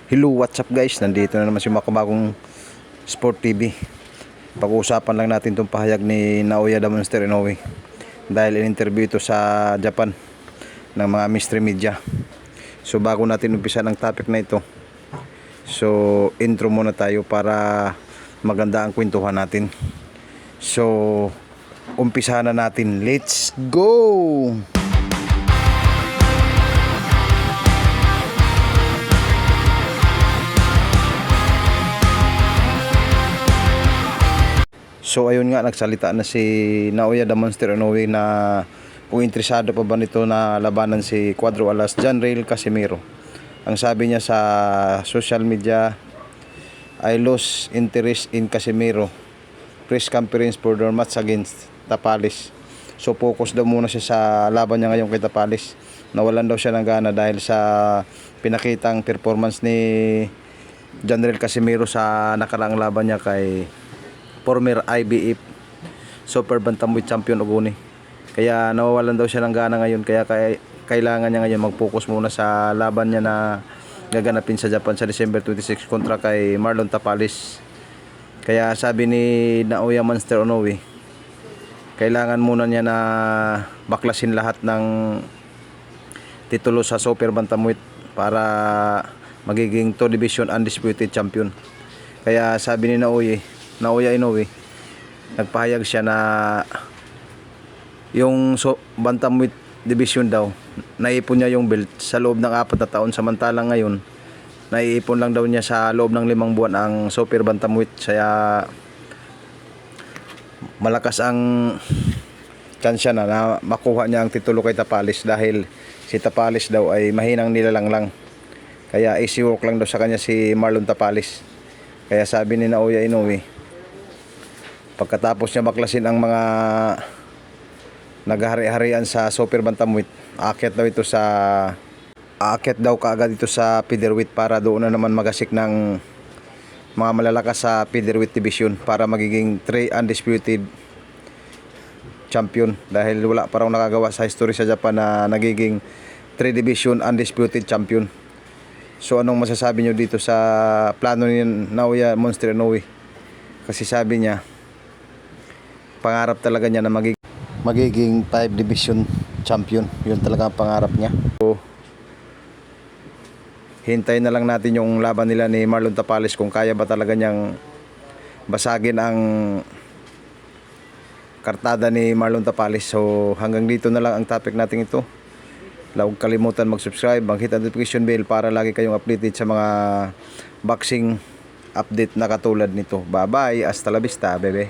Hello, what's up guys? Nandito na naman si Makabagong Sport TV. Pag-uusapan lang natin itong pahayag ni Naoya the Monster Inoue dahil in-interview ito sa Japan ng mga mystery media. So bago natin umpisa ng topic na ito, so intro muna tayo para maganda ang kwentuhan natin. So umpisa na natin. Let's go! So ayun nga, nagsalita na si Naoya the Monster Inoue na kung interesado pa ba nito na labanan si Cuadro Alas Janrail Casimiro. Ang sabi niya sa social media, I lost interest in Casimiro. Press conference for their match against Tapalis. So focus daw muna siya sa laban niya ngayon kay Tapalis. Nawalan daw siya ng gana dahil sa pinakitang performance ni Janrail Casimiro sa nakaraang laban niya kay former IBF Super Bantamweight Champion Oguni. Kaya nawawalan daw siya ng gana ngayon, kaya kailangan niya ngayon mag-focus muna sa laban niya na gaganapin sa Japan sa December 26 kontra kay Marlon Tapalis. Kaya sabi ni Naoya Monster Inoue, kailangan muna niya na baklasin lahat ng titulo sa Super Bantamweight para magiging 2 division undisputed champion. Kaya sabi ni Naoya Inoue, nagpahayag siya na yung bantamweight division daw, naipon niya yung belt sa loob ng 4 na taon, samantalang ngayon naiipon lang daw niya sa loob ng 5 buwan ang super bantamweight. Kaya malakas ang chance na makuha niya ang titulo kay Tapalis dahil si Tapalis daw ay mahinang nilalang lang. Kaya easy work lang daw sa kanya si Marlon Tapalis. Kaya sabi ni Naoya Inoue, pagkatapos niya baklasin ang mga naghari-harian sa super bantamweight, aakyat daw kaagad ito sa featherweight para doon na naman magasik ng mga malalakas sa featherweight division para magiging 3 undisputed champion, dahil wala pa raw nakagawa sa history sa Japan na nagiging 3 division undisputed champion. So anong masasabi nyo dito sa plano ni Naoya Monster Inoue? Kasi sabi niya, pangarap talaga niya na magiging 5 division champion. Yun talaga ang pangarap niya. So hintayin na lang natin yung laban nila ni Marlon Tapalis kung kaya ba talaga niyang basagin ang kartada ni Marlon Tapalis. So hanggang dito na lang ang topic natin ito. Huwag kalimutan mag-subscribe, hit ang notification bell para lagi kayong updated sa mga boxing update na katulad nito. Bye bye, hasta la vista, bebe.